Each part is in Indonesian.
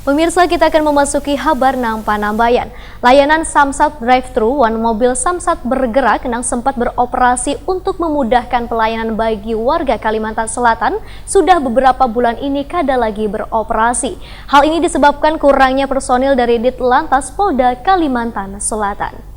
Pemirsa, kita akan memasuki kabar nang Panambayan. Layanan Samsat Drive-Thru One Mobil Samsat bergerak nang sempat beroperasi untuk memudahkan pelayanan bagi warga Kalimantan Selatan sudah beberapa bulan ini kada lagi beroperasi. Hal ini disebabkan kurangnya personil dari Ditlantas Polda Kalimantan Selatan.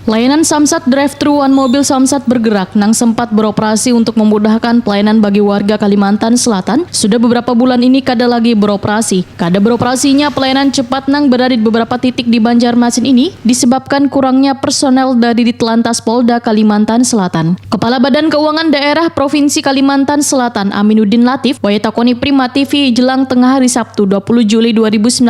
Layanan Samsat Drive-Thru One Mobil Samsat bergerak nang sempat beroperasi untuk memudahkan pelayanan bagi warga Kalimantan Selatan sudah beberapa bulan ini kada lagi beroperasi. Kada beroperasinya pelayanan cepat nang berada di beberapa titik di Banjarmasin ini disebabkan kurangnya personel dari Ditlantas Polda Kalimantan Selatan. Kepala Badan Keuangan Daerah Provinsi Kalimantan Selatan Aminuddin Latif Wayatakoni Prima TV jelang tengah hari Sabtu 20 Juli 2019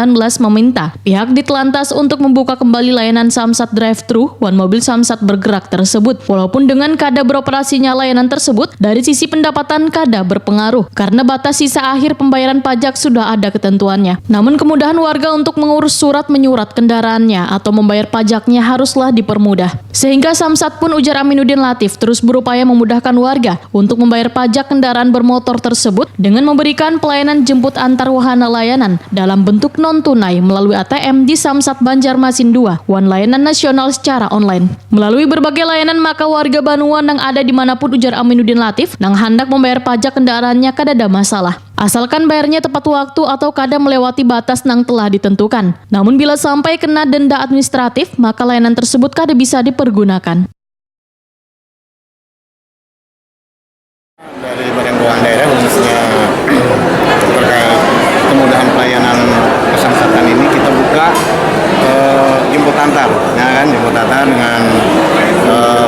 meminta pihak Ditlantas untuk membuka kembali layanan Samsat Drive-Thru One Mobil Samsat bergerak tersebut. Walaupun dengan kada beroperasinya layanan tersebut, dari sisi pendapatan kada berpengaruh karena batas sisa akhir pembayaran pajak sudah ada ketentuannya. Namun kemudahan warga untuk mengurus surat menyurat kendaraannya atau membayar pajaknya haruslah dipermudah. Sehingga Samsat pun, ujar Aminuddin Latif, terus berupaya memudahkan warga untuk membayar pajak kendaraan bermotor tersebut dengan memberikan pelayanan jemput antar wahana layanan dalam bentuk non-tunai melalui ATM di Samsat Banjarmasin 2, One layanan nasional secara online. Melalui berbagai layanan maka warga Banua nang ada dimanapun, ujar Aminuddin Latif, nang hendak membayar pajak kendaraannya kada ada masalah. Asalkan bayarnya tepat waktu atau kada melewati batas nang telah ditentukan. Namun bila sampai kena denda administratif, maka layanan tersebut kada bisa dipergunakan. Dari Badan Keuangan Daerah khususnya terkait kemudahan pelayanan kesamsatan ini kita buka jemput antar, ya kan, jemput antar dengan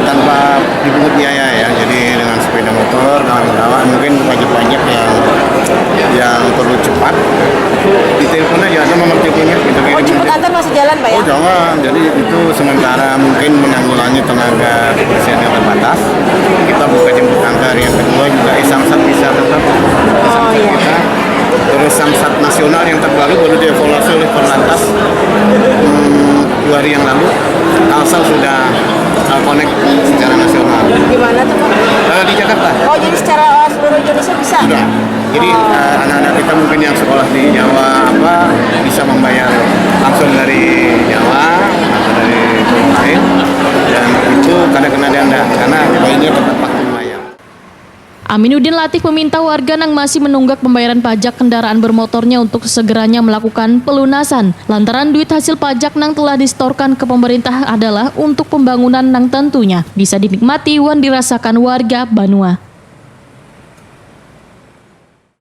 tanpa dipungut biaya ya. Jadi dengan sepeda motor, kawan-kawan mungkin pajak-pajak yang perlu cepat, ditelepon aja, ada nomor teleponnya. Oh, jemput antar masih jalan, Pak ya? Oh jangan, jadi itu sementara mungkin menanggulangi tenaga kebersihan yang terbatas. Kita buka jemput antar. Yang kedua juga Samsat bisa tetap kita. Terus Samsat nasional yang terbaru baru dievaluasi oleh Korlantas 2 hari yang lalu. Kalsel sudah connect secara nasional. Di mana tuh, Pak? Di Jakarta. Oh, jadi secara seluruh Indonesia bisa? Sudah. Jadi anak-anak kita mungkin yang sekolah di Jawa bisa membayar langsung dari Jawa atau dari pulau lain, dan itu kada kena denda karena bayarnya tepat waktu bayar. Aminuddin Latif meminta warga nang masih menunggak pembayaran pajak kendaraan bermotornya untuk segeranya melakukan pelunasan. Lantaran duit hasil pajak nang telah disetorkan ke pemerintah adalah untuk pembangunan nang tentunya bisa dinikmati wan dirasakan warga Banua.